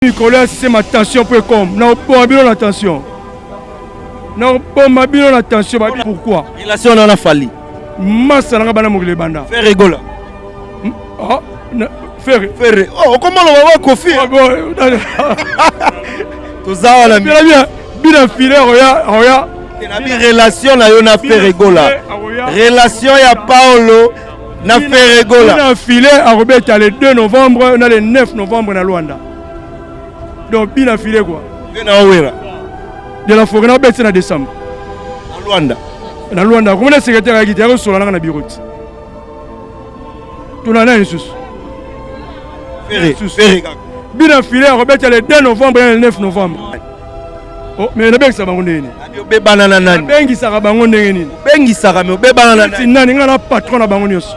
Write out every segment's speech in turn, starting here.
Nicolas, c'est ma tension.com. Non, pas bien l'attention. Non, pas ma bien l'attention. Pourquoi? Relation on a fallu. Massa n'a pas de banda. Faire rigoler. Ah, faire. Oh, comment on va voir Kofi? Tout ça, on a mis. Bien filé, regarde. Relation on a fait rigoler. Relation ya Paolo na fait rigoler. Bien filé, à Robert, le 2 novembre, on a le 9 novembre dans Luanda. Donc, bien affilé quoi. De la forêt, on a en décembre. En Luanda. En Luanda, comment le secrétaire a dit sur la bureau. Tout le monde Ferré. Bien affilé, Robert, le 2 novembre et le 9 novembre. Oh, mais le bec, ça va en donner. Bengi Sarah Bangoneni. Bengi Sarah, mais Bébanana. C'est un patron à Bangonios.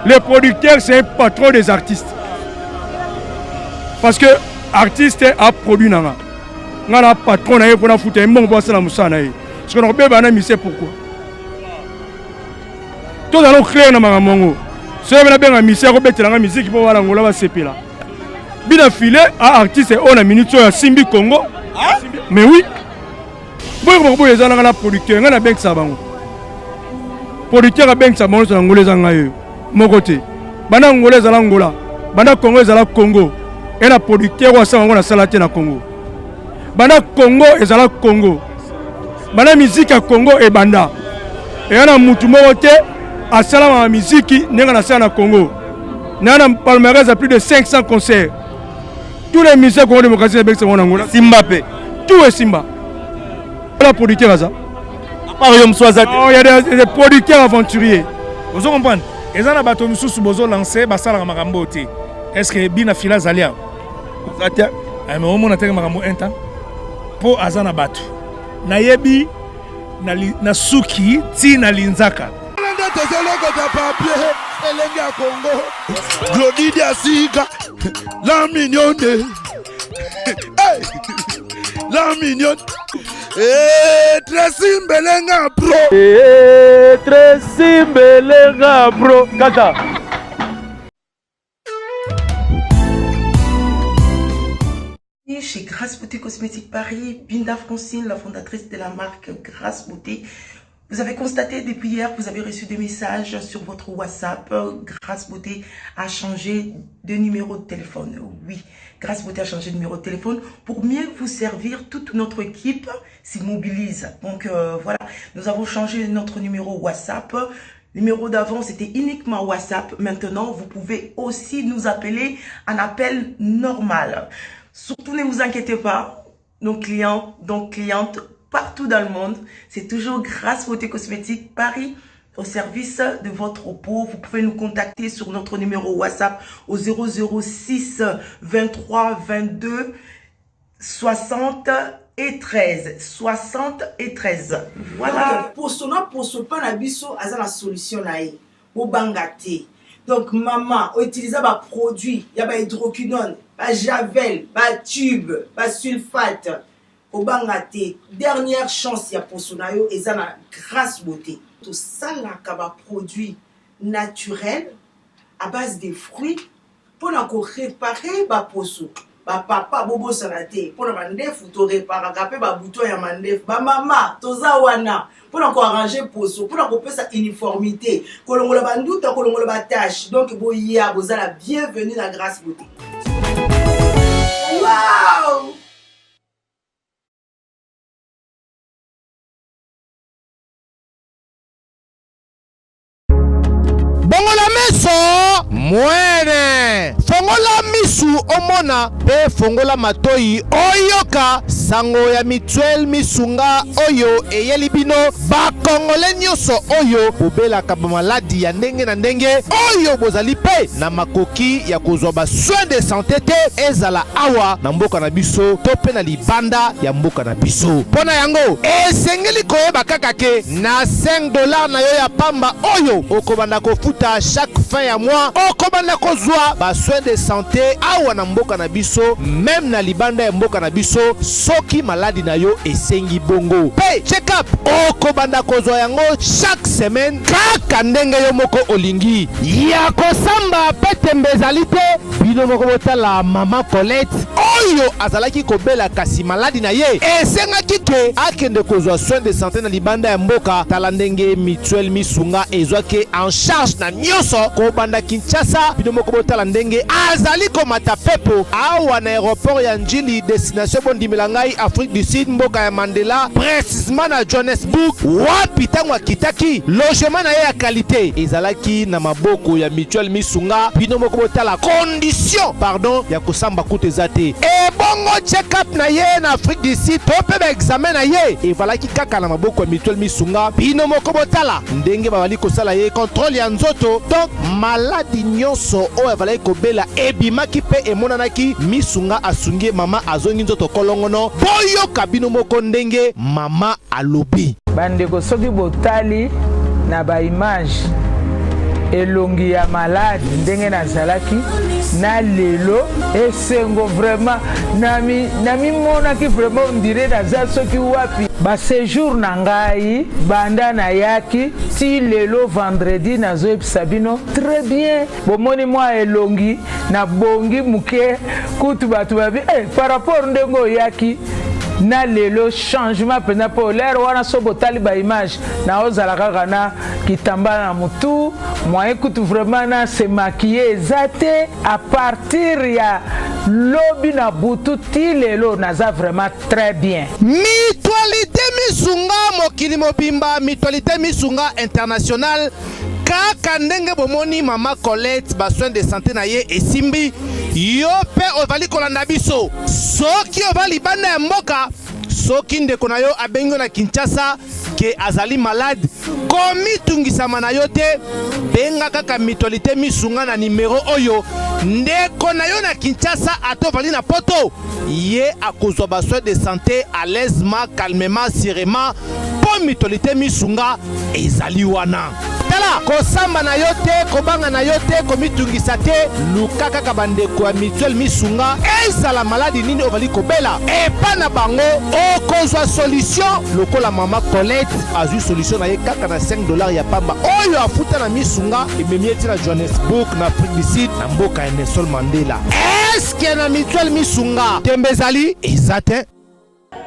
Le producteur, c'est un patron des artistes. Parce que artiste a produit nanga. Ngana patron na pour na foutre un bon boss na musana yi. Parce que no beba na mise pourquoi. Tout dans clair na mangamongo. C'est na benga mise ko betela nga musique pour wala ngola ba sepela. Bina filé à artiste on a minute ya Simbi Congo. Mais oui. Bon les ana na producteur ngana benga sa bango. Producteur a benga sa bango na ngoleza ngayo. Mon côté. Bana ngoleza la ngola. Bana Congo ezala Congo. Et la producteur wa sango na salate na Congo. Bana Congo ezala Congo. Bana musique à Congo et banda. Et ana mutu moko te asala ma musique nenga na sala na Congo. Na palmarès à plus de 500 concerts. Tous les musiciens Congo démocratie avec ça Angola. Simbape. Tout est Simba. La producteur ça. À part Yom Swazate. Oh, il y a des producteurs aventuriers. Vous comprenez? Et ça na bato misusu bozo lancer basala makambo te. Est-ce que bina fila zalia? Mais au moins, on a un temps pour Azana Batu. Nayebi na suki ti na linzaka. La mignonne. La mignonne. Très simbelenga bro. Très simbelenga bro. Kata. Chez Grâce Beauté Cosmétique Paris, Binda Francine, la fondatrice de la marque Grâce Beauté. Vous avez constaté depuis hier, vous avez reçu des messages sur votre WhatsApp. Grâce Beauté a changé de numéro de téléphone. Oui, Grâce Beauté a changé de numéro de téléphone pour mieux vous servir. Toute notre équipe s'y mobilise. Donc voilà, nous avons changé notre numéro WhatsApp. Numéro d'avant, c'était uniquement WhatsApp. Maintenant, vous pouvez aussi nous appeler en appel normal. Surtout, ne vous inquiétez pas, nos clients, donc clientes, partout dans le monde, c'est toujours Grâce Beauté Cosmétique Paris au service de votre peau. Vous pouvez nous contacter sur notre numéro WhatsApp au 006 23 22 60 et 13. 60 et 13. Voilà. Pour ce pas la biso, à la solution là, au bangate. Donc, maman, utiliser des produits, il y a des hydroquinone, des javel, des tubes, des sulfate. Au bangate, dernière chance, il y a pour sonayo et ça la Grâce Beauté. Tout ça, là, des produits naturels à base de fruits pour réparer ba poso. Ba papa bobo sanate pour na mandef to réparer capé ba bouton ya mandef ba mama toza wana pour encore arranger poso pour encore faire sa uniformité kolongola banduta kolongola ba tâche donc boya bozala bienvenue à Grâce Beauté. Wow! Bongola meso mwene fongola misu omona pe fongola matoi oyoka sango ya mituel misunga oyo eyeli bino bakongole nyonso oyo bobelaka bamaladi ya ndenge na ndenge oyo bozali pe na makoki ya kozwa ba soin de santé te ezala awa na mboka na biso to pe na libanda ya mboka na biso. Mpona yango esengeli koyeba kaka ke na $5 na yo ya pamba oyo okobanda kofuta chaque fin ya mois okobanda kozwa ba soin de santé awa na mboka na biso même na libanda ya mboka na biso soki maladi na yo esengi bongo pe cheka check-up okobanda kozwa yango chaque semaine kaka ndenge yo moko olingi ya kosamba petembe ezali te. Bino moko botala mama Colette oyo azalaki kobela kasi maladi na ye esengaki ke akende kozwa soin de santé na libanda ya mboka. Tala ndenge mutuelle misunga ezwaki en charge na nyonso kobanda Kinshasa. Bino moko botala ndenge azali komata pepo awa na aéroport ya Njili destination bondimela ngai Afrique du Sud mboka ya Mandela précisément na Johannesburg wapi tango akitaki logement na ye ya qualité ezalaki na maboko ya mutuelle misunga. Bino moko botala condition ya kosamba kutu eza te ebongo check-up na ye na Afrique du Sud to mpe baexamen na ye evalaki kaka na maboko ya mutuelle misunga. Bino moko botala ndenge babali kosala ye contrôle ya nzoto. Donc maladi nyonso oyo avalaki kobela ebimaki mpe emonanaki misunga asungi mama azongi nzoto kolongono. Boyoka bino moko ndenge mama alobi bandeko soki botali na ba image elongi ya malade ndenge nazalaki na lelo esengo vraiment nami monaki vraiment ondire naza soki wapi ba séjour na ngai banda na yaki ti lelo vendredi nazoyebisa bino très bien bomoni mwa elongi na bongi muke kutu bato babi par rapport ndenge oyaki na lelo changement pena po l'air wana so botali ba image na ozala kaka na kitamba na mutu moyen kutu vraiment na se maquiller zate à partir ya lobi na butu ti lelo naza vraiment très bien. Mutualité misunga mokili mobimba mutualité misunga international kaka ndenge bomoni mama Colette ba soin de santé na ye esimbi yo pe ovali kolanda biso soki ovali banda ya mboka soki ndeko na yo abengo na Kinshasa ke azali malade komitungisama na yo te benga kaka mutualité misunga na numero oyo ndeko na yo na Kinshasa atovali na poto ye akozwa ba soin de santé à l'aisement calmement sereinement po mutualité misunga ezali wana. Tala kosamba na yo te kobanga na yo te komitungisa te luka kaka bandeko ya mutuelle misunga ezala maladi nini ovali kobela epa na bango okozwa solution lokola mama Colette azwi solution na ye kaka na $5 ya pamba oyo afuta na misunga ememi eti na Johannesburg na Afrique du Sud na mboka ya Nelson Mandela. Eske na mutuelle misunga tembezali ezate.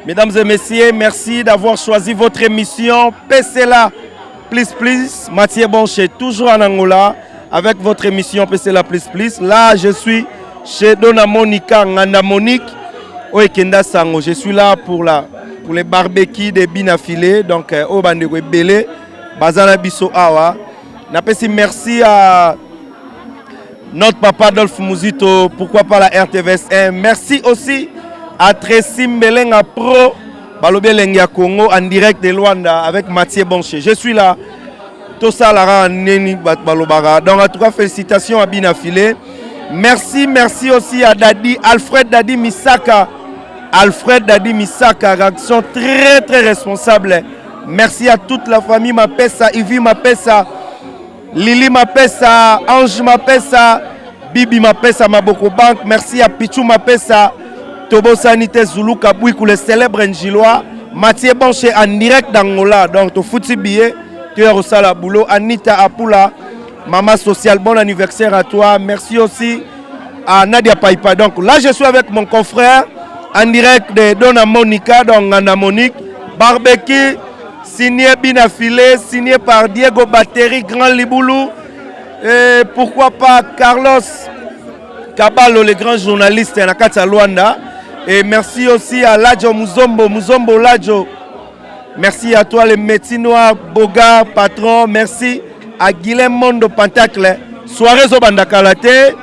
Mesdames et messieurs, merci d'avoir choisi votre émission PCLA Plus. Mathieu Bonche, toujours en Angola, avec votre émission PCLA Plus. Là, je suis chez Dona Monica Nganda Monique, au Ekenda Sango. Je suis là pour les barbecues de Binafilé, donc au Bandego Belé, Bazana Bisso Awa. Merci à notre papa Adolphe Mouzito, pourquoi pas la RTVS1. Merci aussi à Tracy Mbelenga Pro, Balobelenga Congo, en direct de Luanda avec Mathieu Bonche. Je suis là. Tout ça, Lara Neni Balobara. Donc, en tout cas, félicitations à Binafilé. Merci aussi à Alfred Dadi Misaka. Alfred Dadi Misaka, réaction très responsable. Merci à toute la famille Mapessa, Yvi Mapessa, Lili Mapessa, Ange Mapessa, Bibi Mapessa, Maboko Bank. Merci à Pichou Mapessa, Tobo Sanité Zulu Kabouikou, le célèbre Njilois. Mathieu Bonche en direct d'Angola. Donc, tu foutu billet, tu es au sala boulot. Anita Apula, maman sociale, bon anniversaire à toi. Merci aussi à Nadia Paipa. Donc là, je suis avec mon confrère en direct de Dona Monica, donc Nganda Monique. Barbecue, signé Binafilé, signé par Diego Bateri, Grand Liboulou. Et pourquoi pas Carlos Caballo, le grand journaliste à Nakata Luanda. Et merci aussi à Ladjo Muzombo Ladjo. Merci à toi, le Métinois, Boga, patron. Merci à Guilhem Mondo Pentacle. Soirée Zobandakalate.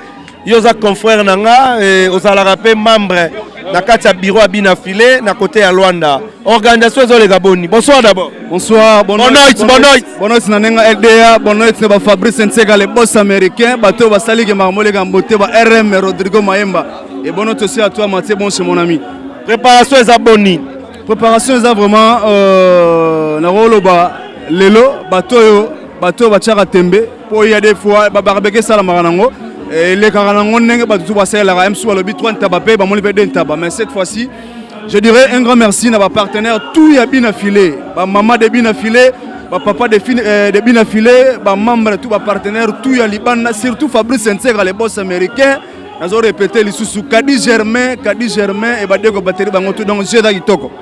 Yosa confrère Nanga et Osala rappé membre. Nakata bureau à Binafilé, na côté à Luanda. Organisation les Gaboni. Bonsoir d'abord. Bonsoir, bonne nuit. Bonne nuit, Nanenga LDA, bonne nuit, Fabrice Nsega, les boss américains, Bateau Basali, Marmole Gambote, RM, Rodrigo Maemba. Et bonne nuit aussi à toi, Mathieu Bonche, mon ami. Préparation les abonnés. Préparation les vraiment, Naroloba, Lelo, Bateau Bachara Tembe, pour y a des fois, Barbeke Salamarango. Et les Karanango, Bateau Basala, M. Swalobi, 3 Tabapé, Bamoli Beden Taba. Mais cette fois-ci, Je dirais un grand merci à nos partenaires, tout est bien affilé. Maman de bien affilé, papa de bien affilé, membre, tous les partenaires, tout est Liban, surtout Fabrice Nsega, les boss américains. Nous avons répété les sous Kadi Germain et Badego Batterie Bangoto, donc j'ai d'ailleurs toko.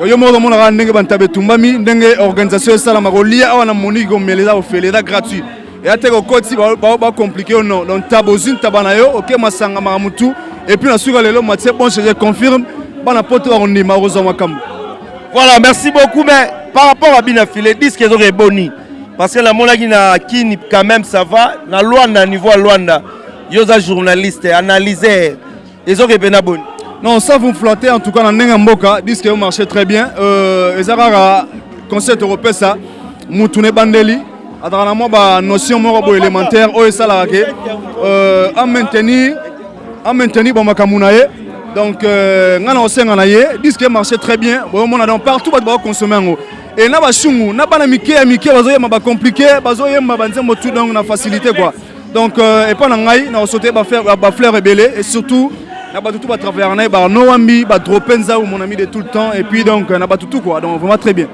Yo mo mo na ndenge bantabe tumbami ndenge organisation sala makolia awana moni go melela ofelela gratuit. Et à tes côtés, ba compliqué ou non. Donc tabozine tabanayo, ok masanga maramutu. Et puis, ensuite, Mathieu, bon, je confirme, voilà, merci beaucoup. Mais par rapport à Binafile, disent qu'ils auraient boni. Parce que la monnaie qui quand même ça va. Dans Luanda, niveau Luanda, il y a des journalistes, analyseurs. Ils auraient bien boni. Non, ça vous flattez en tout cas dans Nengamboka, disent qu'ils marché très bien. Les Arara, concept européen, ça, Moutoune Bandeli. Adana moi notion morobo élémentaire o esala ke à maintenir bon makamunaye donc ngana osenga na ye disque marché très bien bon on a donc partout ba consommer ngo et na ba shungu na bana mike bazo yema ba compliqué bazo yema banzembo tout donc na facilité quoi donc et pas na ngai na sauter ba faire ba fleur rebelle et surtout na ba tout ba travailler na ba no wambi ba dropenza ou mon ami de tout le temps et puis donc na ba tout quoi donc vraiment très bien.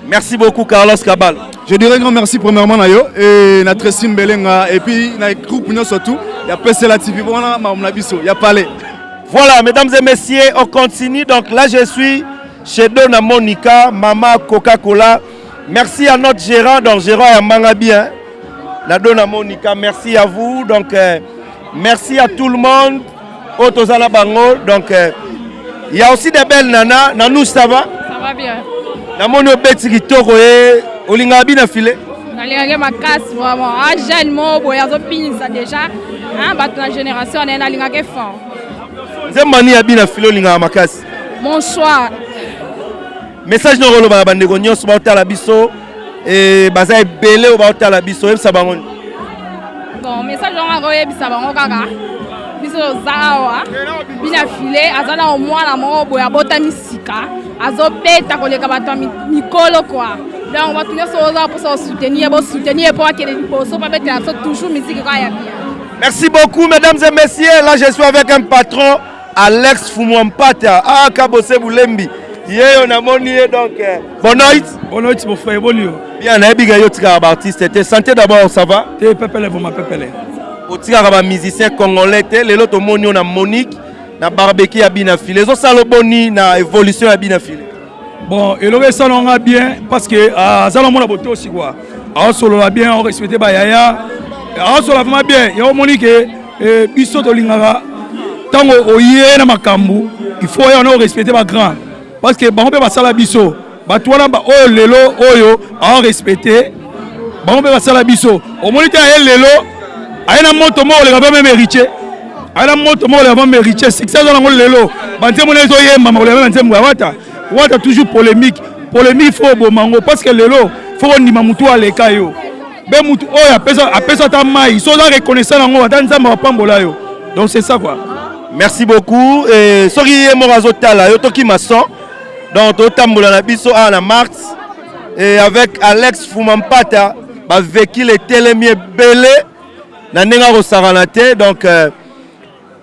Merci beaucoup Carlos Cabal. Je dirais un grand merci premièrement à yo et notre Tressim Belenga et puis notre groupe surtout. Il y a PCLA TV, il y a Palais. Voilà, mesdames et messieurs, on continue. Donc là, je suis chez Dona Monica, Mama Coca-Cola. Merci à notre gérant, donc gérant est Mangabi, hein, la Dona Monica. Merci à vous. Donc merci à tout le monde. Otozala Bango. Donc il y a aussi des belles nanas. Nanou, ça va? Ça va bien. Namono Betty Kitoko et Olingabi na filé. Nalingage ma casse vraiment. Ah jeune mo boyazo pinisa déjà. Hein ba ta génération na lingage fort. Zemani abi na filé Olinga makasi. Bonsoir. Message no rolo ba bandeko nyonso ba otala biso et baza ebele o ba otala biso ebisa bango. Bon message on a yebisa bango kaka. Biso zawa bina filé azana au mwana mo boya bota misika. Azobeta koleka bato mikolo quoi. Donc on va tenir ça pour soutenir pour que les posos pas mettre toujours musique quand il y a bien. Merci beaucoup mesdames et messieurs. Là je suis avec un patron Alex Fumwampata. Ah Kabose Boulembi. Hier on a monié donc bonne nuit. Bonne nuit mon frère Bolio. Bien na biga yo tika artiste. Te santé d'abord ça va? Te pepele vous ma pepele. O tika ba musicien congolais te lelo to moni on a Monique. Na barbecue à Binafile. Zo salo boni na évolution à Binafile. Bon, et le ça on a bien parce que à Zalomona boté aussi quoi. On solo la bien, on respecte ba yaya. On solo vraiment bien. Ya Monique biso to lingara. Tango oye na makambu, il faut on respecter ba grand parce que ba on peut pas sala biso. Ba toi ba o lelo oyo on respecter. Ba on peut pas sala biso. O Monique a lelo. Aina moto mo le va même héritier. Ala moto mo le va mériter succès dans le lelo banté mo nezo yemba mo le banté mo wata toujours polémique faut bo mango parce que lelo faut ndima mutu aleka yo be mutu oya pesa ta mai so za reconnaissant nango wata nzamba pambola yo donc c'est ça quoi. Merci beaucoup et soki mo razo tala yo toki mason donc to tambola na biso à la mars et avec Alex Fumampata ba vécu les télémier belé na nenga ro saranate donc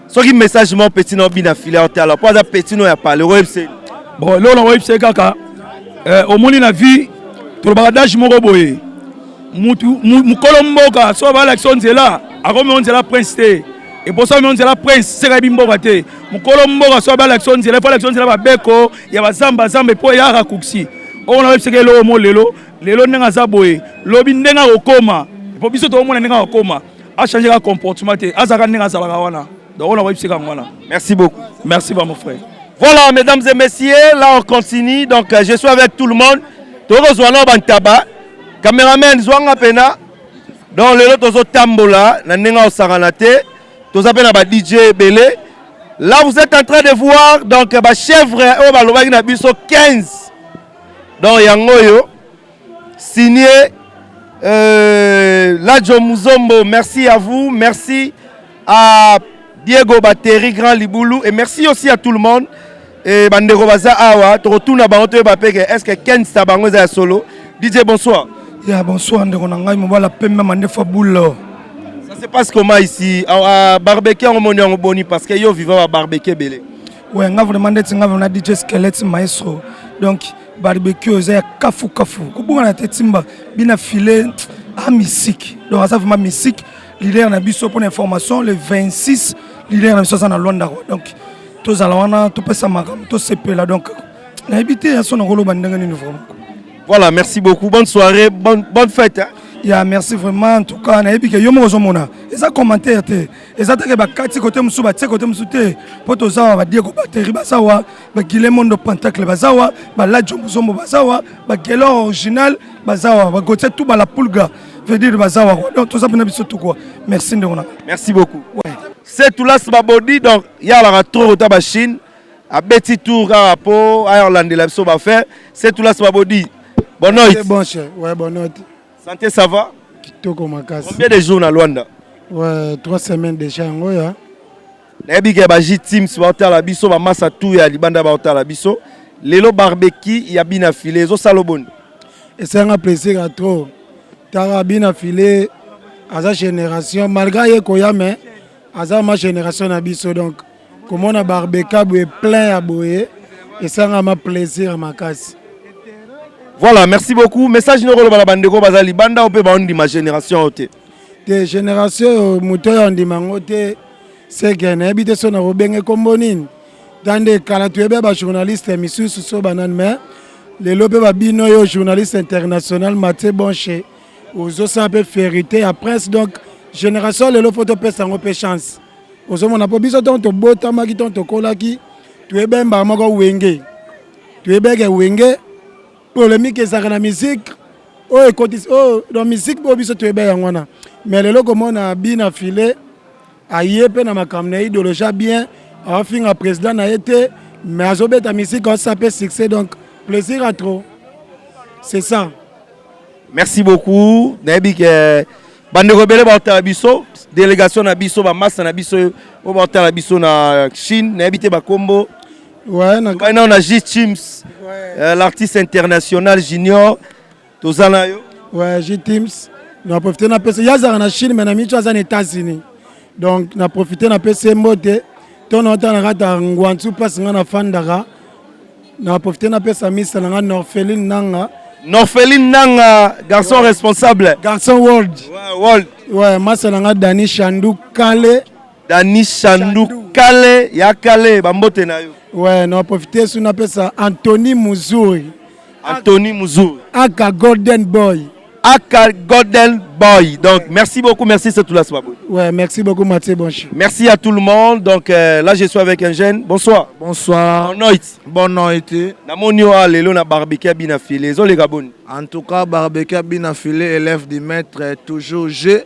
ce qui message mon petit no bina filé en terre pas petit no ya parler website bon là on website kaka au moni na vie to bagage moko boye mutu mukolomboka so ba l'action nzela akomi onzela prince te et pour ça on nzela prince c'est ka bimboka te mukolomboka so ba l'action nzela fa l'action nzela ba beko ya bazamba zamba po ya rakuksi on a website lo mo lelo ndenga za boye lobi ndenga okoma pour biso to mona ndenga okoma a changer ka comportement te azaka ndenga za la wana. Merci beaucoup. Merci mon frère. Voilà mesdames et messieurs, là on continue. Donc je suis avec tout le monde. Toro Zwana Bantaba, caméraman Zwanga Pena. Donc le Tozo Tambola, Nanenga Osaranate, Toza Pena ba DJ Belé. Là vous êtes en train de voir donc ba chèvre au Balobagi na biso 15. Donc Yangoyo signé Ladjo Muzombo. Merci à vous, merci à Diego Battery, Grand Liboulou. Et merci aussi à tout le monde. Et Bandero Baza Awa, tu retournes à Bangoto et Bapeke. Est-ce que Ken Sabango est solo? DJ, bonsoir. Yeah, bonsoir, Ndeko Nangai, Mobala Pembe Mandefa Boule. Ça se passe comment ici? À barbecue, on est en boni parce que yo vivant à barbecue belé. Ouais, nga vraiment ndeti nga vraiment DJ Skelette maestro. Donc barbecue za kafu kafu. Kubunga na tetimba bina filé à musique. Donc ça vraiment musique. Leader na biso pour information le 26 leader na biso na Luanda. Donc tous alawana tout pesa makam tout sepela donc na habité à son rôle bandanga ni vraiment. Voilà, merci beaucoup. Bonne soirée, bonne fête. Hein? Yeah, merci vraiment. En tout cas, na que yo mo zomona. Eza commentaire te. Eza te ba kati côté musu ba côté musu te. Poto zawa ba Diego batterie ba zawa, ba Guillermo Pentacle ba zawa, ba la Jombo ba zawa, ba Gelo original ba zawa, ba gote tout ba la pulga. Veut dire ba zawa. Donc tout ça bina biso tout quoi. Merci ndona. Merci beaucoup. Ouais. C'est tout là c'est body donc il y a la trop ta machine. A Betty Tour à rapport à Irlande la biso ba faire. C'est tout là c'est body. Bonne nuit. C'est bon cher. Ouais, bonne nuit. Santé, ça va? Combien de jours à Luanda? Ouais, 3 semaines déjà. Teams la biso ba massa tout ya libanda ba la biso. Lelo barbecue ya bina filé zo salobon. Et c'est un plaisir à trop. Tara bina filé à sa génération malgré yekoya mais à sa ma génération na biso donc comme on a barbecue plein à boyer et c'est un plaisir à ma casse. Voilà, merci beaucoup. Message neurolo bala bandeko bazali banda on peut ba on ma génération oté. Des générations moto on dit mangote c'est que na habité so na robenge kombonine. Dans des cas tu es ba journaliste émission so banan mais les lobé ba bino yo journaliste international Maté Bonché. Aux autres un peu vérité après donc génération les photo pesa ngo pe chance. Aux autres on a pas biso ton to bota maki ton to kolaki. Tu es ben ba mako wenge. Tu es ben wenge. Polémique ça la musique oh écoute oh dans musique pour biso tu bien ngwana mais le logo mon a bien filé aye pe na makamna idéologie bien a fin président na été mais azobe ta musique on s'appelle succès donc plaisir à trop c'est ça. Merci beaucoup nabi que bande rebelle ba ta biso délégation na biso ba masse na biso o ba ta biso na Chine nabi te ba kombo. Ouais, on a J-Teams, l'artiste international junior. Ouais, J-Teams. Nous avons profité de la PC. Il y a en Chine, mais nous sommes aux États-Unis. Donc, nous avons profité de la PC Moté. Nous avons profité de la Ngwansu, parce que nous avons Fandara. Nous avons profité de la PC Miss Norpheline Nanga. Norpheline Nanga, garçon responsable. Garçon World. Ouais, World. Ouais, moi, c'est Dani Chandou Kale. Dani Chandou Kale, ya Kale, bambote na yo. Ouais, nous avons profité de la PC Anthony Muzuri. Anthony Muzuri. Aka Golden Boy. Aka Golden Boy. Donc, merci beaucoup, merci, c'est tout là, Swabou. Ouais, merci beaucoup, Mathieu Bonchi. Merci à tout le monde. Donc, là, je suis avec un jeune. Bonsoir. Bonsoir. Bonne nuit. Bonne nuit. Namonio a lelo na barbecue bien filé. Zo les gabon. En tout cas, barbecue bien filé, élève du maître, toujours G.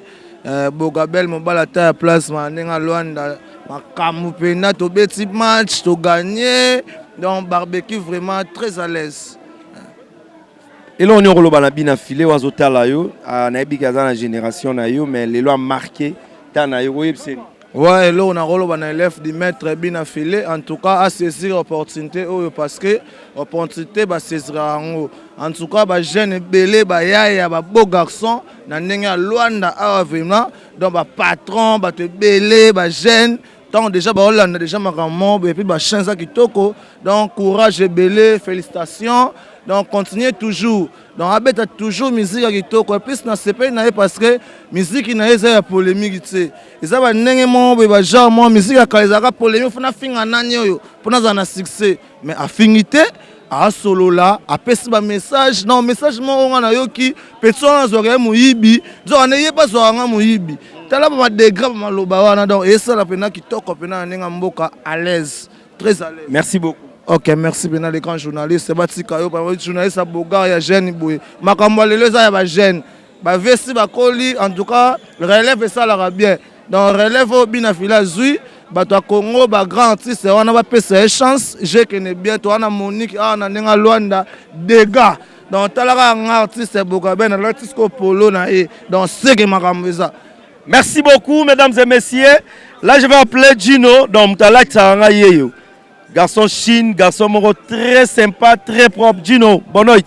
Bogabel, mon bal à ta place, Manenga Luanda. Ma camoupena, to petit match, to gagné. Donc, barbecue vraiment très à l'aise. Et là, on est au Lobana bien affilé, aux hôtels là, on a bien la génération là, mais les lois marquées, t'as na yo, ouais, là, on a un élève de maître bien affilé, en tout cas, à saisir l'opportunité, parce que l'opportunité va saisir en tout cas, les jeunes belés, les beaux garçons, ils sont Luanda, donc les patrons, les belés, les jeunes. Donc déjà, on a déjà marqué et puis les chants qui toko. Donc courage et belé, félicitations. Donc continuez toujours. Donc abet toujours musique qui toko. Et puis na CP na parce que musique na eza polémique tu. Eza ba ndenge mo ba genre mo musique akalizaka polémique fona finga nani oyo. Pona za na succès. Mais affinité a solo là, a pesi ba message. Non message mo on na yo ki personne zore muyibi. Zo na ye pas zo nga muyibi. Tala ba degré ba maloba wana donc et ça la pena qui toko pena ndenge mboka à l'aise, très à l'aise. Merci beaucoup. OK, merci bien les grands journalistes. C'est bati kayo pa journaliste à Boga ya jeune boy. Makambo lelo za ya ba jeune. Ba vesti ba koli en tout cas relève ça la bien. Donc relève au bina fila zui bato a Congo ba grand artiste wana ba pesa chance, je connais bien toi na Monique na ndenge Luanda dégâts. Donc tala nga artiste Boga ben l'artiste ko polo na e. Donc c'est que makambo ça. Merci beaucoup, mesdames et messieurs. Là, je vais appeler Gino. Donc, garçon Chine, garçon moro très sympa, très propre. Gino, bonne nuit.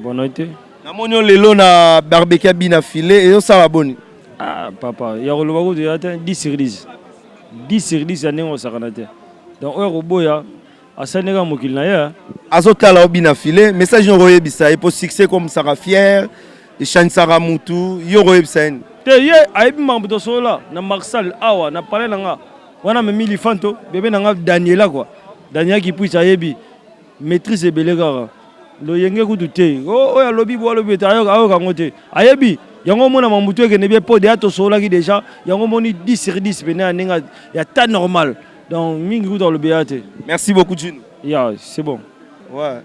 Bonne nuit. Namonio lelo na barbecue bien filé et ça va bon. Ah, papa, il y a le 10 sur 10. 10 sur 10, il y a un donc oyo koboya asandeka mokili na ye azotala obina filé message yo royebisa et pour succès comme Sarah fier et Chansara Mutu yo royebisa en te ye ayebi mambuto sola na Marcel awa na parler nanga wana me mili fanto bébé nanga Daniela quoi Daniela qui puisse ayebi maîtrise ebele kaka lo yenge kutu te oyo alobi bo alobi te ayoka ngo te ayebi yango mona mambuto ekende bien po de ato sola ki déjà yango moni 10 sur 10 pene aninga ya ta normal donc mingi kutu alobi te. Merci beaucoup June. Yeah, c'est bon. Ouais.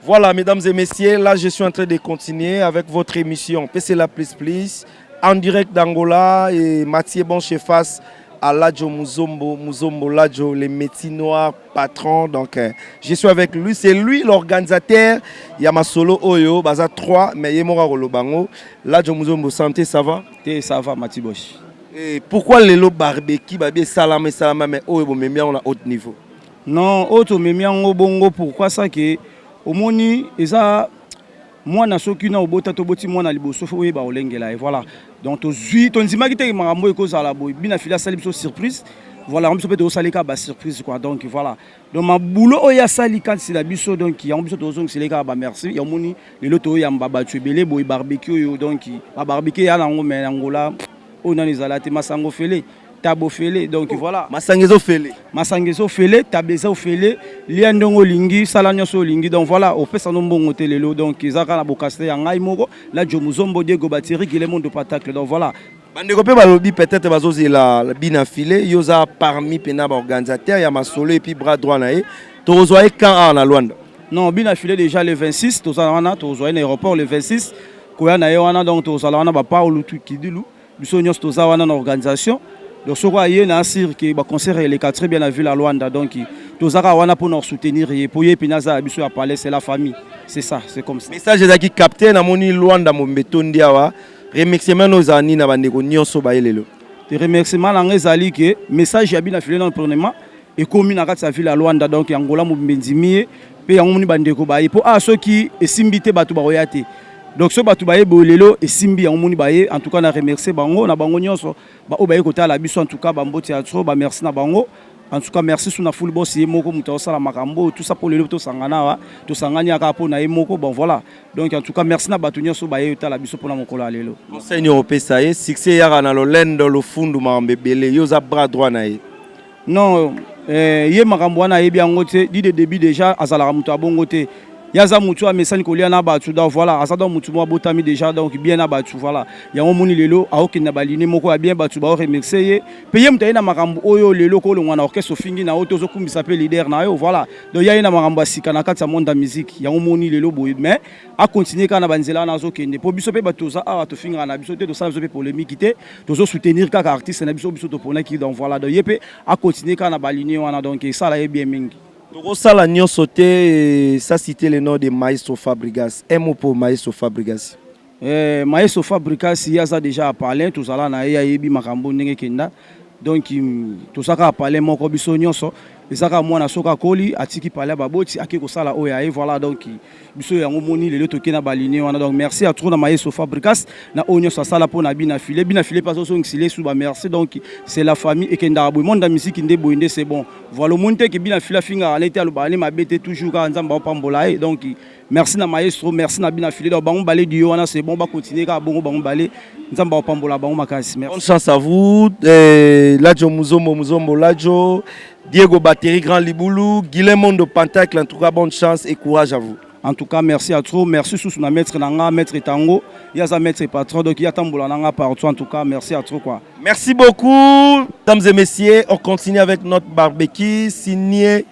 Voilà, mesdames et messieurs, là je suis en train de continuer avec votre émission PCLA Plus Plus en direct d'Angola et Mathieu Bonche face à Ladjo Muzombo Ladjo, les métiers noirs patrons. Donc je suis avec lui, c'est lui l'organisateur. Il y a ma solo Oyo, Baza 3, mais il y a Mora Rolobango. Ladjo Muzombo, santé, ça va? Ça va, Mathieu Bonche. Et pourquoi les lots barbecue, babé salama, mais Oyo, mais bien on a haut niveau? Non, auto memiango bongo pourquoi ça que au moni eza moi na soki na obota to boti moi na liboso fo yeba olengela et voilà donc to zui to nzima kite marambo ekozala boy bina fila sali biso surprise voilà on peut salika ba surprise quoi donc voilà donc ma boulot oya sali quand c'est la biso donc ya on biso to zong seleka ba merci ya moni le loto ya mbaba tuebele boy barbecue yo donc ba barbecue ya nango mais Angola on a les alate masango fele tabo fele donc voilà masangezo fele tabezo fele liandongo lingi salanyoso lingi donc voilà au pesa nombongo telelo donc izaka na bokaste ya ngai moko la Jomuzombo Diego Bateri qui le monde patacle donc voilà bande ko pe balobi peut-être bazozi la bina filé yoza parmi pena ba organisateur ya masolo et puis bras droit nae tozoa quand na Luanda non bina filé déjà le 26 tozana tozoa un aéroport le 26 koya na wana donc tozala wana ba Paolo Tukidilu biso nyos toza wana na organisation. Donc, ce qu'on y a assir que le concert est très bien à ville à Luanda. Donc, tous wana pour nous soutenir et pour y pinaza abiso à parler c'est la famille. C'est ça, c'est comme ça. Message qui capté na moni Luanda mo betondiawa. Remerciement nos amis na bandeko nyonso baelelo. Te remerciement na ngezali que message ya bina filé dans le premier et commune à sa ville à Luanda donc Angola mo benzimie pe yango moni bandeko baye pour ceux qui esimbité batu ba royate. Donc ce batu baye bolelo et simbi en moni baye en tout cas na remercier bango na bango nyonso ba o baye kota la biso en tout cas ba mboti atro ba merci na bango en tout cas merci suna full boss yemoko muta osala makambo tout ça pour le to sangana wa to sangani aka po na yemoko bon voilà donc en tout cas merci na batu nyonso baye kota la biso pona mokolo alelo Seigneur opesa ye succès yara na lo lendo lo fundu mambebele yoza bras droit na ye non ye makambo wana yebi angote di de début déjà azala muta bongo te yaza mutu a mesani kolia na batu donc voilà asada mutu mo botami déjà donc bien na batu voilà yango moni lelo aokina baline moko ya bien batu ba remercier payer mutaye na makambo oyo lelo ko longwa na orchestre fingi na oto zo kumbisa pe leader na yo voilà donc yaye na makambo asika na kati ya monde ya musique yango moni lelo boye mais a continuer kana banzela na zo kende po biso pe batoza a to finga na biso te to sa zo pe polémique te to zo soutenir kaka artiste na biso to pona ki donc voilà donc yepe a continuer kana baline wana donc ça la bien mingi. Rosala Nyon sauté, ça cité le nom de Maestro Fabregas. Un mot pour Maestro Fabregas. Maestro Fabregas, il y a déjà parlé, tout ça là, il y a eu Makambo Nengekenda. Donc, tout ça a parlé, mon cobiso Nyonso. Et ça, moi, na soka koli, atiki parler baboti, akiko sala oya, et voilà, donc, biso ya ngomoni, le loto kena baline, donc, merci à trop na Maestro Fabregas, na onyo sa sala pour na bina filé pas so ngile sous ba merci, donc, c'est la famille, et kenda abou, monde la musique, inde boinde, c'est bon. Voilà, monte que bina fila finga, à l'été, à l'obane, ma bête, toujours, quand on va pambolaye, donc, merci na Maestro, merci na bina filé, donc, bangon balé du Yoana, c'est bon, va continuer, car bon, bangon balé, nous va pambola, bangon makasi, merci. Bonne chance à vous, Ladjo Muzombo Ladjo, Diego Bateri, Grand Liboulou, Guilherme de Pentacle, en tout cas, bonne chance et courage à vous. En tout cas, merci à trop. Merci sous na maître Nanga, maître Tango. Il y a un maître patron, donc il y a Tamboula Nanga partout. En tout cas, merci à trop. Quoi. Merci beaucoup, mesdames et messieurs. On continue avec notre barbecue signé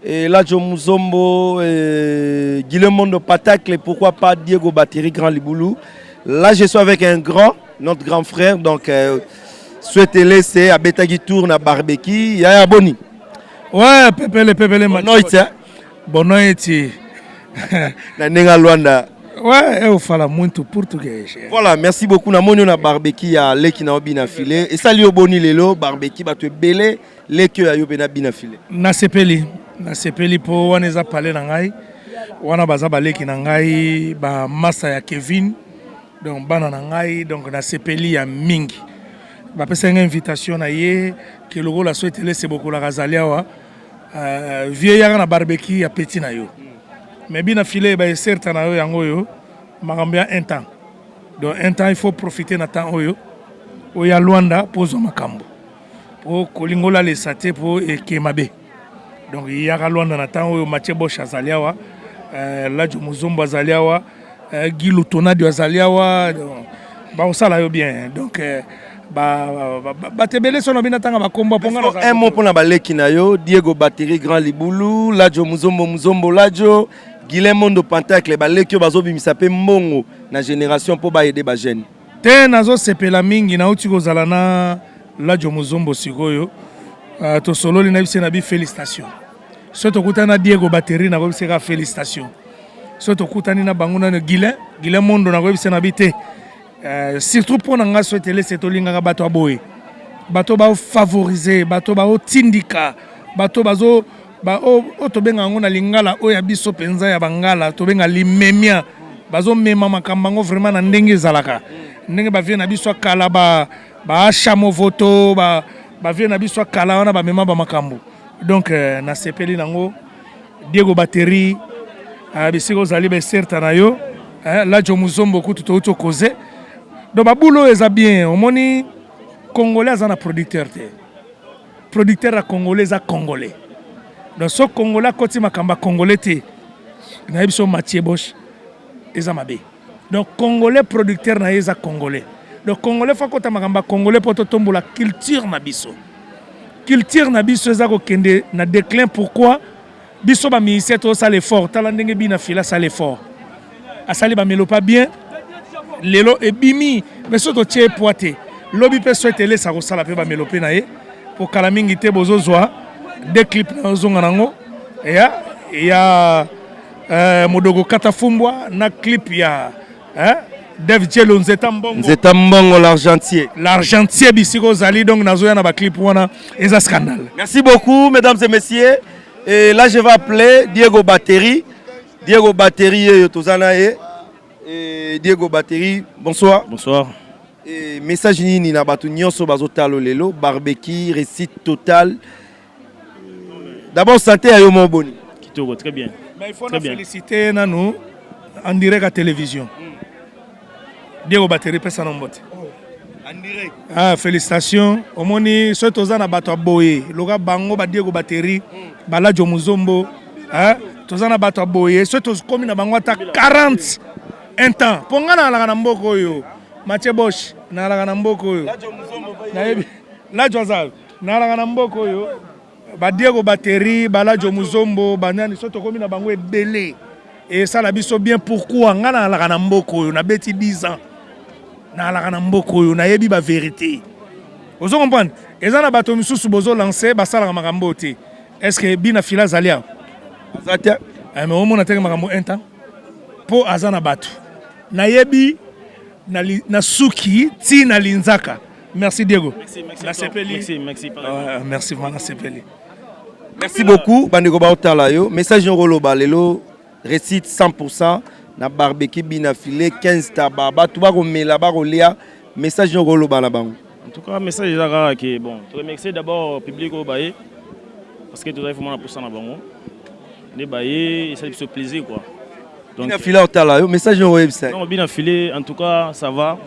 Ladjo Muzombo, Guilherme de Pentacle, pourquoi pas Diego Bateri, Grand Liboulou. Là, je suis avec notre grand frère, donc souhaitez-le, c'est à Betagi Tour na barbecue. Yaya Boni. Ouais, pepele Bonne nuit. Na nenga Luanda. Ouais, eu fala muito português. Voilà, merci beaucoup. Na moni na barbecue ya leki na obina filé. Et ça li oboni lelo barbecue ba tu belé leki ya yobena bina filé. Na sepeli po wana eza parler na ngai. Wana baza ba leki na ngai ba masa ya Kevin. Donc bana na ngai donc na sepeli ya mingi. Ba pesa une invitation na ye que le rôle a souhaité laisser beaucoup la Razaliawa. vieillard na barbecue ya petit na yo mais bina filé ba certain na yo yango yo makambia un temps donc un temps il faut profiter na temps oyo oya Luanda pozo makambo po kolingola les saté po ekemabe donc il y a Luanda na temps oyo Mathieu Bosch azaliawa Ladjo Muzombo azaliawa Guy Lutonadi azaliawa ba osala yo bien donc batebele sono binatanga bakombo ponga un mot pour na baleki na yo Diego Battery Grand Libulu Ladjo Muzombo Ladjo Guilhem Mondo Pentacle baleki bazo bimisa pe mbongo na génération po ba aider ba jeune te nazo sepela mingi na uti kozala na Ladjo Muzombo sikoyo to sololi na bise na bi félicitations soto kutana Diego Battery na bise ka félicitations soto kutani na banguna na Guilhem Mondo na bise na bite surtout pour nga souhaiter cette olinga bato aboye bato ba favoriser bato ba otindika bato bazo ba o to benga ngona lingala o ya biso penza ya bangala to benga limemia bazo mema makambango vraiment na ndenge zalaka ndenge ba vie na biso kala ba chamo voto ba vie na biso kala wana ba mema ba makambo donc na sepeli nango Diego Battery bisiko zali be certa na yo Ladjo Muzombo kutu to koze donc babulo eza bien omoni congolais azana producteur te producteur a congolais a congolais donc so congolais koti makamba congolais te na biso Mathieu Bosch eza mabe donc congolais producteur na eza congolais donc congolais fa kota makamba congolais poto tombola culture na biso eza ko kende na déclin pourquoi biso ba ministère to ça l'effort tala ndenge bina fila ça l'effort asali ba melo pas bien lelo ebimi mais soto tie poité lobi pe souhaiter les ça sala pe ba melope na ye pour kala mingi te bozozwa des clips na zonga nango ya modogo katafumbwa na clip ya Dev Jello Nzeta Mbongo l'argentier bisiko zali donc nazoya na ba clip wana eza scandale. Merci beaucoup mesdames et messieurs et là je vais appeler Diego Battery tozana ye Diego Battery, bonsoir. Bonsoir. Et message ni na batu nyonso bazotalo lelo barbecue réussite totale. D'abord santé à yo mon boni. Kitoko très bien. Mais il faut féliciter nanu en direct à télévision. Diego Battery pesa nombote. En direct. Ah félicitations. Omoni so tozana bato boye. Loga bango ba Diego Battery, ba Ladjo Muzombo, tozana bato boye. So toz komi na bango ata 40 un temps ponga na la mboko oyo Mathieu Bosch na la mboko oyo Ladjo Azal na la mboko oyo ba Diego Battery ba Ladjo Muzombo banani soto komi na bango ebele et ça la biso bien pourquoi ngana la mboko oyo na beti 10 ans na la mboko oyo na yebi ba vérité ozo comprendre ezana bato misusu bozo lancer ba sala makambo te est-ce que bina fila zalia azata mais au moins na teke makambo un temps po azana bato na yebi na suki ti na linzaka. Merci Diego. Merci vraiment sepeli. Merci beaucoup bandeko baotala yo message ngolo balelo récite 100% na barbecue bina filé 15 tababa tu ba ko mela ba ko lia message ngolo bala bango. En tout cas message là que bon je remercie d'abord public au baye parce que tout ça il faut moi pour ça na bango. Ne baye ça fait plaisir quoi. Donc bien filé otala yo message no website. Non bien filé en tout cas ça va.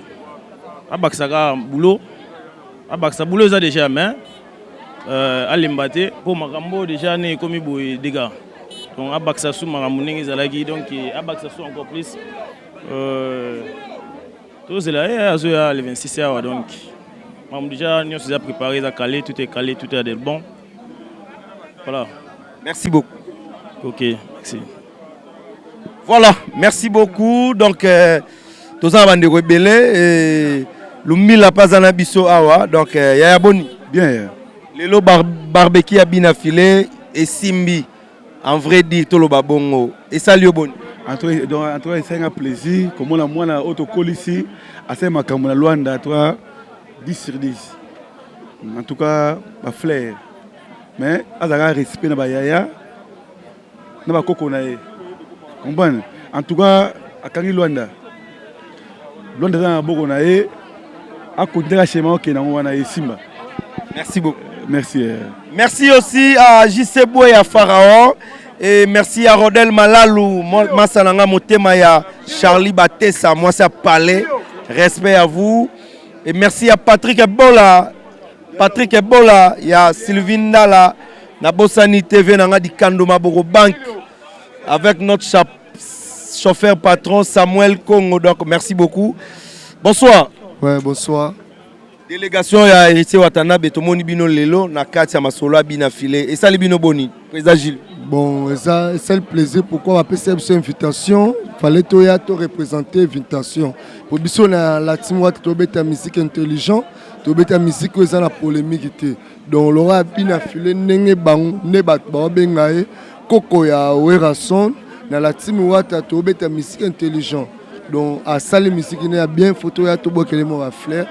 Abaksaga boulot. Abaksa boulot ça déjà mais alimbate pour makambo déjà né comme boy dégâts. Donc abaksa sous makambo ningi zalaki donc abaksa sous encore plus tout c'est là le 26 heures donc mam déjà nous sommes préparés à caler tout est calé tout est bon. Voilà. Merci beaucoup. OK, merci. Voilà, merci beaucoup. Donc, tous les gens qui belé, l'ummi la pas en abisso awa. Donc, y'a boni. Bien. Le barbecue a bien affilé et simbi. En vrai dit, tout le babongo. Et ça lui boni. En tout cas, c'est un plaisir. Comme on a moins à autocolle ici, à ce moment là, Luanda, toi, 10 sur 10. En tout cas, ma flair. Mais, à la respect na bayaya, na ba kokonae. En tout cas, à Kangi Luanda, Luanda a beaucoup naé, à côté de la schéma qui est dans Simba. Merci beaucoup. Merci. Merci aussi à JC Boy et à Pharaon. Et merci à Rodel Malalou, Massananga Motema ya Charlie Batessa, moi c'est Palais. Respect à vous. Et merci à Patrick Ebola. Il y a Sylvine Nala, Nabosani TV, Nanga di Kando Maboro Bank. Avec notre chauffeur patron Samuel Kongo. Donc merci beaucoup. Bonsoir. Ouais, bonsoir. Délégation ya Héritier Watanabe, Tomoni Bino Lelo, Nakati Masolo Bina Filé. Et ça, les Bino Boni, Président Gilles. Bon, c'est le plaisir. Pourquoi on a fait cette invitation? Il fallait te représenter l'invitation. Pour biso la team Watt, tu as une musique intelligente, tu as une musique qui est la polémique. Donc, Laura Bina Filé, Nenge Bang, Nebat Babengae, Koko ya Werason, dans la team Watt, tu as une musique intelligente. Donc, à ça, la musique est bien, photo ya Tobo Kelemo à Flair.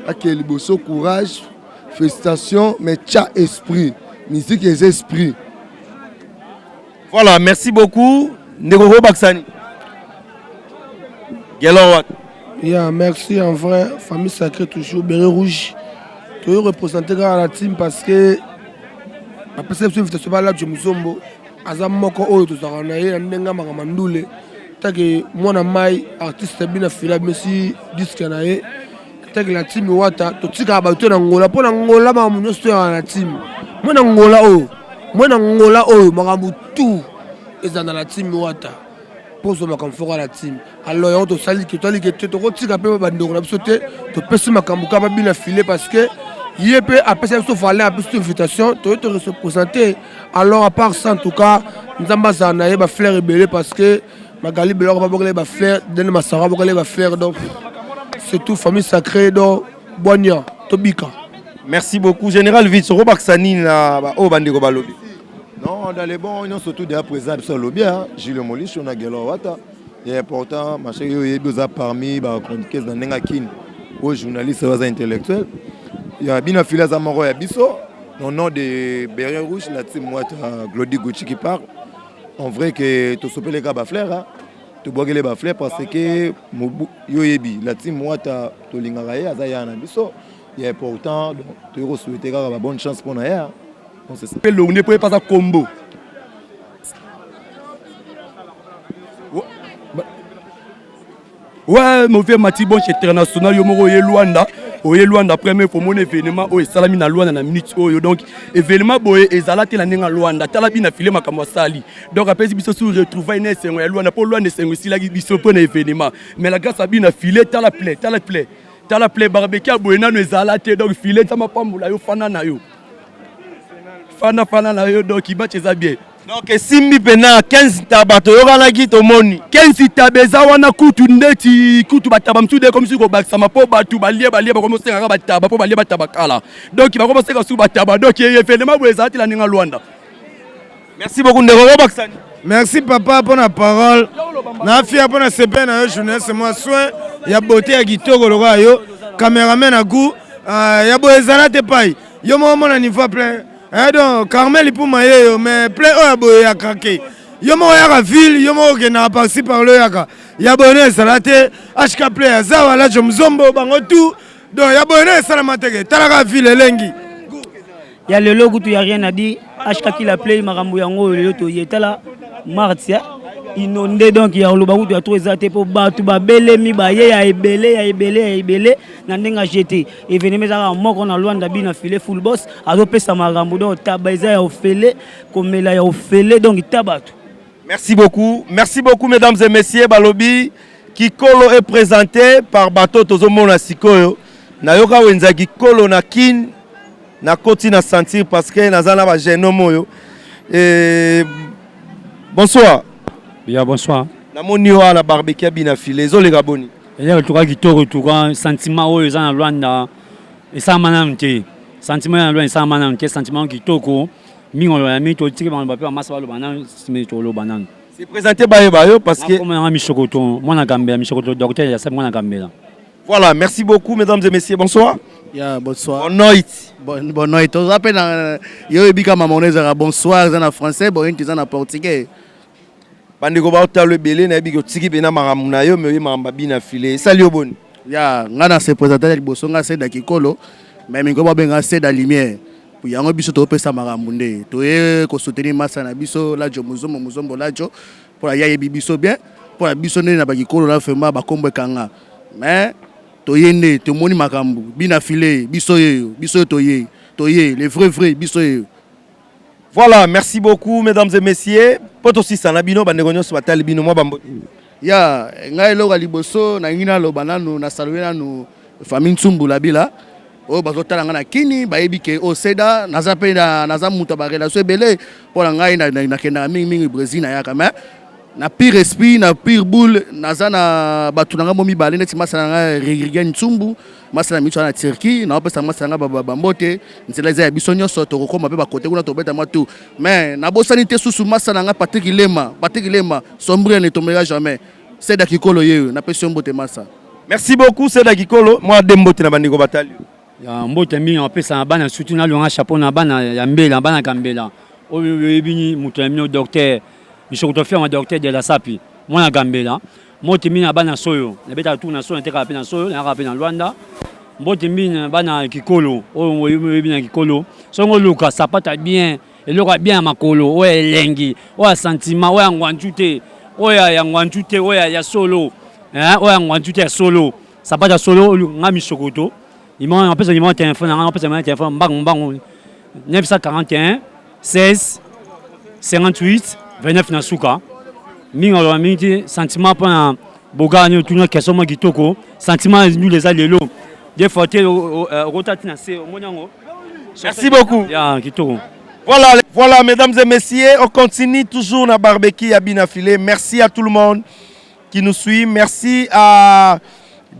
Akeli Bosso, courage, félicitations, mais tcha esprit, musique et esprit. Voilà, merci beaucoup. Ndegoro Baksani. Gelowat. Yeah, merci en vrai, famille sacrée toujours, béret rouge. Tu veux représenter la team parce que la perception de ce balade, je me sombo. Azam Moko Oyo, tout ça, on a eu un denga maramandoule. Tant que moi, artiste bien filé, mais si disque na ye. La team Wata, tu sais que tu as Angola, pour Angola, je suis la team. Moi, Angola, tout est dans la team Wata. Pour ce que la team. Alors, tu sais que tu as dit que tu as bien filé parce que il peut après ça fallait après cette invitation tu te représenter. Alors à part ça en tout cas nous avons ça fleur rebelle parce que Magali Belor va pas fleur donner ma Sarah va fleur donc c'est tout famille sacrée donc Boigna Tobika. Merci beaucoup général Vitso Robaksani na o bandeko balobi. Non dans les bons ils sont surtout déjà présents sur le bien Gilles Molich on a Gelo Wata. Il est important machin yo yebiza parmi ba chroniqueurs dans Nengakin aux journalistes aux intellectuels. Il y a bien affilé à Moro et Bisso, au nom de Béret Rouge, la team Wata Glody Gucci qui parle. En vrai que tu sopes les gars bafleurs, tu bois les bafleurs parce que Yoyebi, la team Wata Tolingaraye, Azayana Bisso, il est important, tu souhaites une bonne chance pour nous. On se sait. On ne peut pas faire combo. Ouais, mauvais Matibon chez international, Yomoro Luanda. Oye Luanda premier pour mon événement o salami na Luanda na minute oyo donc événement boye ezalate la ninga Luanda talabi na filé makamwa sali donc après biso sur retrouver na sengo ya Luanda pour Luanda sengo si la biso pour na événement mais la grâce à bien na filé tala play barbecue boye na no ezalate donc filé tama pambula yo fana na yo fana na yo donc iba cheza bien. Donc simbi pena 15 tabato yokana ki tomoni 15 tabeza wana kutu ndeti kutu bataba mtude comme si ko bakisama po batu balie ba commencer ngaka bataba po balie bataba kala donc ba commencer ka su bataba donc événement boezati la ninga Luanda. Merci beaucoup Ndeko Baksani. Merci papa pour la parole. Na fia pour la CP na journée c'est moi soin ya beauté ya kitoko loka yo cameraman à goût ya boezana te pai yo mo na niveau plein. Donc, Carmel il pour mailler, mais plein de à craquer. Yo mo ya ville, yo mo ke na passer par le yaka. Ya bonne salate, HK play za wala je mzombo bango tout. Donc ya bonne salamate, talaka ville lengi. Ya le logo tu y a rien à dire. HK qui la play marambo yango le to yetala martia. Inondé donc il y a le baou de trop exaté pour battre ba belemi ba ya ebele na ndenga jeté événement za moko na Luanda bina filé full boss azopesa marambo donc tabaiza ya ofele komela ya ofele donc tabatu. Merci beaucoup mesdames et messieurs balobi Kikolo est présenté par Bato Tozomona Sikoyo na yoka wenza Kikolo na kin na koti na sentir parce que nazana ba genomo yo et bonsoir. Bien, bonsoir. Namoni wa la barbecue bina filé zo les gaboni. Il y a le tour qui tourne sentiment au en Luanda et ça manamte sentiment en Luanda ça manamte sentiment qui toko mi on la mi to tiki ba ba massa le banane mi to le banane. C'est présenté bayo parce que comme un michokoto moi na Gambia michokoto docteur ya ça moi na Gambia. Voilà, merci beaucoup mesdames et messieurs. Bonsoir. Yeah, bonsoir. Bonne nuit. Bonne nuit. On appelle yo ebika mamoneza bonsoir en français, bon en portugais. Bandeko ba otalo belé na biko tiki bena maramu na yo me mamba bina filé. Salut oboni. Ya, ngana se présenter liboso nga c'est da Kikolo, mais mingo ba benga c'est da lumière. yango biso topesa makambo nde toye kosoutenir masa na biso lajo muzombo lajo pour ya yebi biso bien pour la biso nde na bakikolo na fema bakombo ekanga mais toye nde tomoni makambo bina filé biso toye les vrais biso yeyo. Voilà, merci beaucoup mesdames et messieurs. Poto si sanabino bandegonyo so batali bino mwa bambo. Ya ngai loka liboso na ngina lo bananu na saluer nanu famille Tsumbu la bila. O bazotala ngana kini bayebi ke o seda naza pe naza muta ba relation belé pour ngai na kenda mingi Brésil na yaka mais na pire esprit na pire boule naza na batunanga momi balé neti masana nga Rigrigen Tsumbu masana mitwa na Turquie na opesa masana ba mbote nzela za biso nyonso to kokoma pe ba côté kuna to beta matu mais na bosani te susu masana nga Patrick Lema sombre ne tombera jamais seda kikolo yeyo na pesi mbote masa. Merci beaucoup seda kikolo moi dembote na bandiko batali. Ya mbote mingi opesa na bana surtout na longa chapeau na bana ya mbela bana kambela oyo ebini mutu ya mino docteur Michel faire un docteur de la sapi moi na gambela mbote mingi na bana soyo na beta tout na soyo teka pe na soyo na rape na Luanda mbote mingi na bana kikolo oyo ebini na kikolo songo luka sapata bien eloka bien makolo oyo elengi oyo sentiment oyo ngwanjute oyo ya solo oyo ngwanjute ya solo sapata solo ngami Sokoto. Il m'a appelé mon téléphone, on appelle mon téléphone, bang 941 16 58 29 Nasuka. Mingo mingi sentiment pour un bogani tout notre question kitoko, sentiment nous les allélo. Des fois rotati na c'est monyango. Merci beaucoup. Ya kitoko. Voilà mesdames et messieurs, on continue toujours na barbecue à Binafilé. Merci à tout le monde qui nous suit. Merci à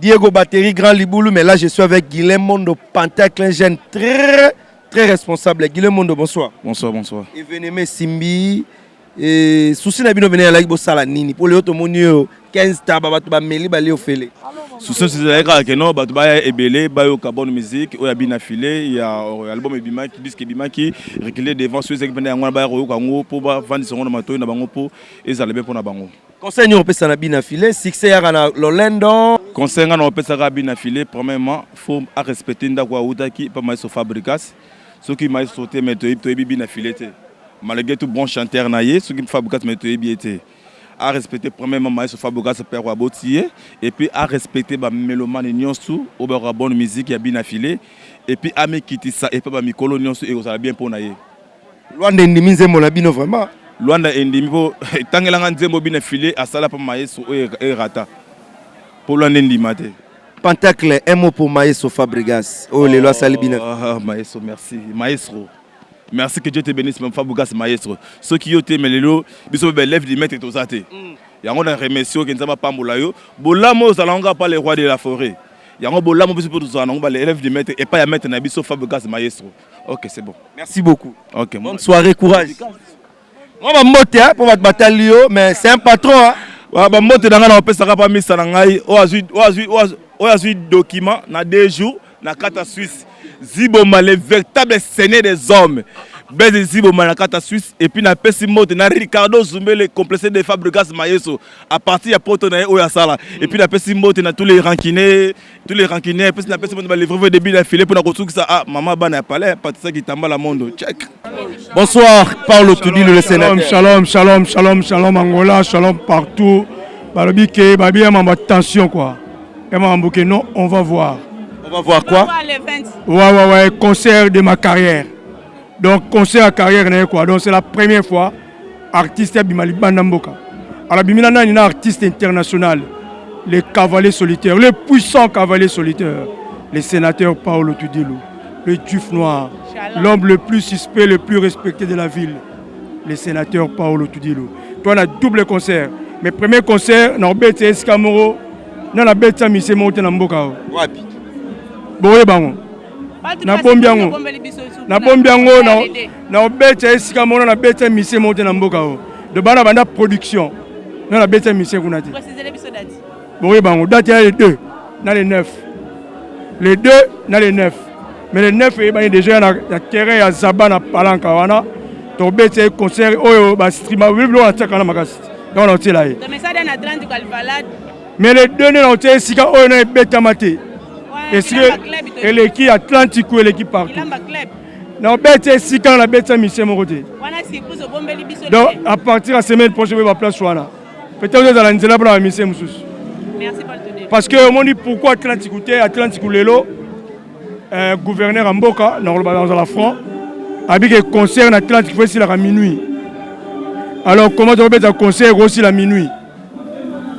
Diego Battery, Grand Liboulou, mais là je suis avec Guilhem Mondo Pentacle, un jeune très responsable. Guilhem Mondo, bonsoir. Bonsoir. Et venez Simbi. Et souci na bino venez à la Sala Nini. Pour les autres monio 15 tabac ba meli ba leo fele. Souci c'est là que non, ba ebele ba yo carbone musique, o ya Binafilé, il y a album Ebimaki, disque Ebimaki, reculer devant ceux qui venaient ngwa ba yo kango pour ba vendre seconde mato na bango pour ezalebe pour na bango. Conseil on peut ça na Binafilé, succès ya na Lolendo. Conseil on peut ça na Binafilé, premièrement, faut respecter ndakwa utaki pas maïso fabricas. Ceux qui maïso sauté mais to Binafilé té. Malgré tout bon chanteur naïe, ceux qui fabricas mais to été. À respecter premièrement maïso fabricas père Wabotier et puis à respecter ba mélomane nyonsu au ba bonne musique ya Binafilé et puis à me quitter ça et pas ba mikolo nyonsu et ça bien pour naïe. Luanda ndimi nzembo la bino vraiment. Luanda ndimi po tangelanga nzembo Binafilé asala pa maïso et rata. Pour Luanda ndima te. Pentacle, un mot pour Maestro Fabregas. Oh, les lois salibina. Maestro, merci. Maestro. Merci que Dieu te bénisse, même Fabregas, Maestro. Ceux qui ont été mêlés, ils sont lèvres de mettre et tout ça. Il y a un remerciement qui ne va pas moulayo. Bolamo, ça n'a pas les rois de la forêt. Il y a un bolamo pour tout ça, on va les lèvres de mettre et pas à mettre un biso Fabregas, Maestro. Ok, c'est bon. Merci beaucoup. Ok. Bonne soirée, courage. Moi, je vais monter pour votre bataille, mais c'est un patron. Je vais monter dans la paix, ça va pas mis ça dans la document, dans 2 jours, dans 4 Suisse. Ziboma, les véritables sénés des hommes. Bébé Ziboma, dans 4 Suisse. Et puis, dans Pessimot, dans Ricardo Zumbe, le complexé de Fabregas Mayeso. À partir de Porto, dans Oyasala. Et puis, dans Pessimot, dans tous les rankinés. Puis, dans Pessimot, dans les vrais débuts d'affilée pour que ça. Ah, maman, n'a pas l'air. Pas ça qui t'a mal à monde. Check. Bonsoir, Paolo Tudi, le sénateur. Shalom, Angola, shalom partout. Balobique, babia, ma attention quoi. Et Mambouké, non, on va voir. On va voir quoi? Ouais, concert de ma carrière. Donc, concert à carrière, quoi. Donc, c'est la première fois, artiste à Bimali Bandamboka. Alors, Bimilana, il y a un artiste international, les cavaliers solitaires, les puissants cavaliers solitaires, les sénateurs Paolo Tudilou, le Duf Noir, l'homme le plus suspect, le plus respecté de la ville, les sénateurs Paolo Tudilou. Toi, on a double concert. Mes premiers concerts, on a bête Escamoro, on a bête Mise Monte Namboka. Wapi? Boye Bango. Na Bombiango. Na Bombiango, na bête Escamoro, on a bête Mise Monte Namboka. De Bana Banda Production. On a bête Mise Kunati. Boye Bango. Date il y a les 2, dans les 9. Les 2, dans les 9. Mais les 9, il y a déjà un terrain à Zabana Palankawana. Donc bête concert, oh, bah stream, oui, on a tchakana magas. Donc on est là. Mais les 2 on est ici quand on est bête amaté. Et l'équipe Atlantique ou l'équipe partout. na bête si quand la bête mission mon côté. Donc à partir de la semaine prochaine je vais place wana. Peut-être dans la nzela pour la mission mususu. Merci pour le tenir. Parce que on dit pourquoi Atlantique Lelo gouverneur en Mboka dans la front avec un concert en Atlantique faut aussi la minuit. Alors comment on peut un concert aussi la minuit.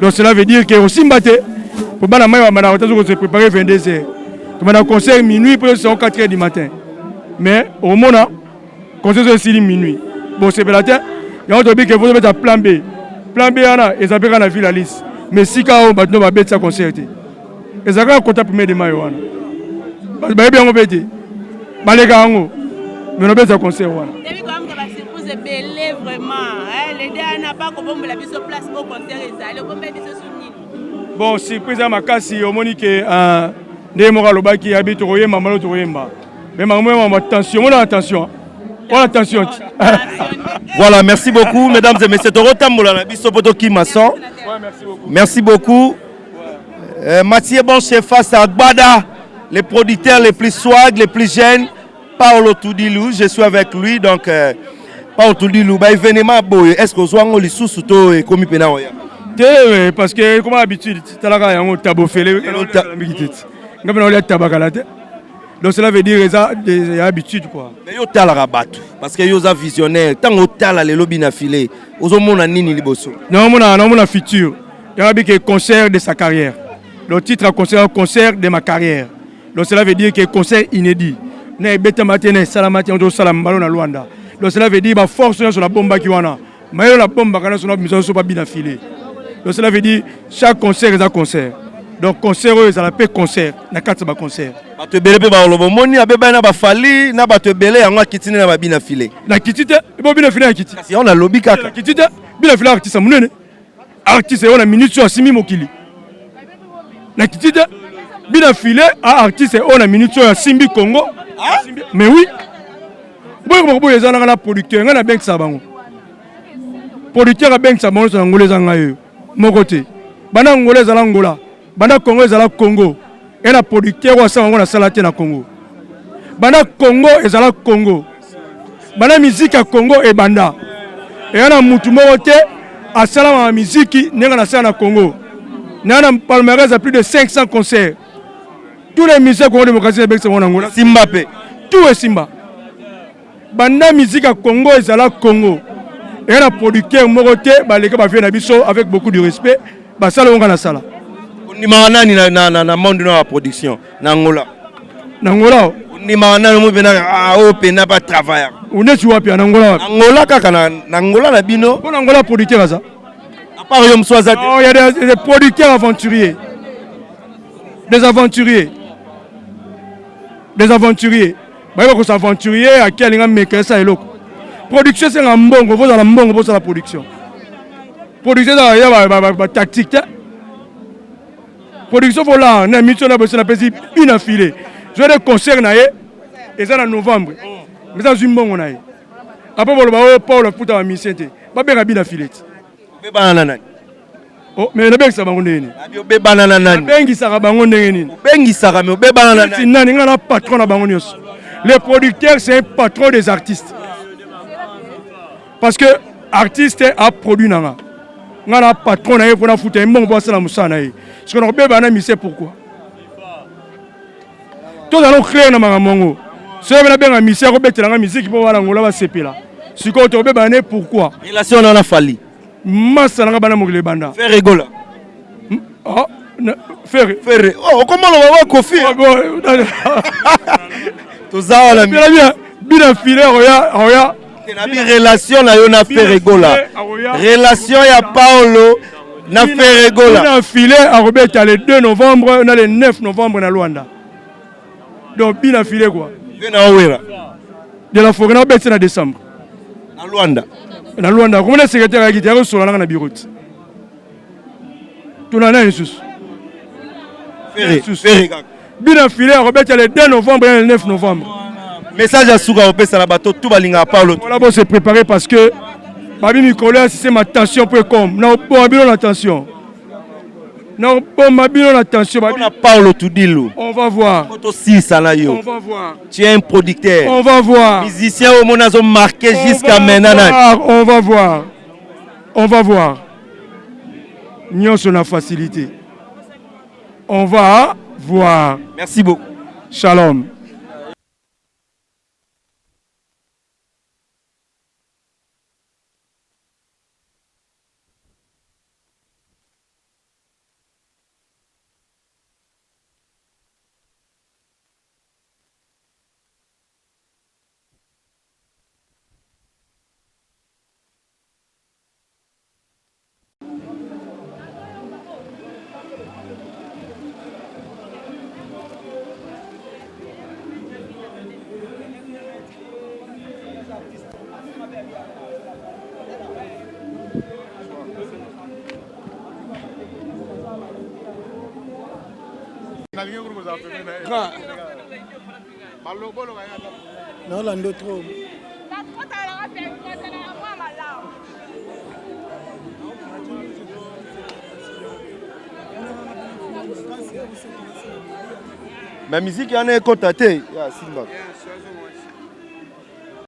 Donc cela veut dire que aussi mbaté pour bana mai va mara se préparer 22h. Comme un concert minuit pour c'est 4h du matin. Mais au moment concert c'est aussi minuit. Bon c'est belaté. Il y a autre que vous mettre plan B. Plan B ana et ça peut la ville à liste. Mais si quand on va mettre ça concert. Et ça va compter premier de mai wana. Ba bien on bête. Ba les gars ngo. Mais on mettre ça concert wana. Depuis quand même que surprise belé vraiment. Les deux n'a pas comme la biso place au concert ezali. Comme biso souvenir. Bon surprise à makasi au moni que ndé mora lobaki habite royemba malo royemba. Mais maman attention, on a attention. On a attention. Voilà, merci beaucoup mesdames et messieurs. Torotambola biso poto ki mason. Merci beaucoup. Mathieu Bonche face à Gbada, les producteurs les plus swag, les plus jeunes. Paolo Toudilou, je suis avec lui. Donc, Paolo Toudilou, événement boy. Est-ce que vous avez sous to et commis pena oya? Parce que comme d'habitude, tu as la un tabou fêlé. Donc cela veut dire des habitudes quoi. Mais yo tala rabatu parce que yo za visionnaire. Tant au tala les lobby na filé. Ozo mona nini liboso. Non mona futur. Il y a un concert de sa carrière. Le titre a concert de ma carrière. Donc cela veut dire que concert inédit. Ne beta matene salamati on salam ballon na Luanda. Donc cela veut dire ba force sur la bombe qui wana. Mais la bombe kana sur mission so pas bien affilé. Donc cela veut dire chaque concert est un concert. Donc concert ça l'appelle concert na quatre ba concert. Ba te belé ba lobo moni abeba na ba fali na ba te belé yango kitine na ba bien affilé. Na kitite bo bien affilé na kitite. Si on a lobby kaka. Na kitite bien affilé artiste munene. Artiste on a minute sur Simi Mokili. Na kitite bien affilé à artiste on a minute sur Simbi Congo. Mais oui. Boy ezana na producteur ngana bank sabango. Producteur a bank sabango na ngoleza ngayo. Mokote. Bana ngoleza la ngola. Banda Congo ezala Congo. Et la producteur wa sa ngona salate na Congo. Banda Congo ezala Congo. Banda musique à Congo et banda. Et na mutu mokote asala ma musique nenga na sala na Congo. Na palmarès a plus de 500 concerts. Tous les musiciens Congo démocratie avec son Angola. Simbape. Tout est Simba. Banda musique à Congo ezala Congo. Et la producteur mokote ba leka ba vie na biso avec beaucoup de respect. Ba sala ngana sala. Ni maanani na monde na production na Angola. Na Angola. Ni maanani mo bena open pas travailler. Une tu wapi na Angola. Angola kaka na Angola na bino. Pour Angola producteur ça. À part yo mswaza. Oh, il y a des producteurs aventuriers. Des aventuriers. Des aventuriers. Ba ko s'aventurier à quel ngam meka ça eloko. Production c'est un mbongo, vous la mbongo pour la production. Production ça y a ba tactique. Production voilà, na mission na bosse na pesi une affilée. Je des concerts na et ça en novembre. Mais ça zimbongo na. Après bon ba Paul puta wa mission te. Ba beka bien affilée. Be banana nani. Oh, mais na beka sa bango ndeni. Be banana nani. Bengi sa bango ndeni. Bengi sa mais be banana nani. Nani ngana patron na bango nyos. Le producteur c'est un patron des artistes. Parce que artiste a produit nanga. Ngana patron na pour na foutre mbongo pour ça la musana yi. Ce qu'on a bana mi c'est pourquoi. Tout allons créer na mangamongo. Ce que na benga mi c'est ko betela nga musique pour wala ngola ba sepela. Ce qu'on to bana pourquoi. Relation na fali. Massa na bana mogile banda. Faire rigola. Oh, faire. Oh, comment on va Kofi? Tout ça la bien filé oya. Relation na yo na Ferregola. Relation ya Paolo na Ferregola. On a filé à Robert le 2 novembre, on a le 9 novembre na Luanda. Donc bien filé quoi. De la forêt na bête na décembre. Na Luanda. Na Luanda, comme le secrétaire qui était sur na bureau. Tout na na Jesus. Ferre. Bien filé à Robert le 2 novembre et le 9 novembre. Message à Souga au Pesa bateau tout balinga Paolo. Voilà pour se préparer parce que Babi Nicolas c'est ma tension.com. Non, bon attention. Non, bon, ma bien, attention. On a Paolo Tudilo. On va voir. On va voir. Tu es un producteur. On va voir. Musicien au monde a marqué jusqu'à maintenant. On va voir. On va voir. Nous sommes en facilité. On va voir. Merci beaucoup. Shalom. Non, là, nous trop. Ma musique, il y en a un côté.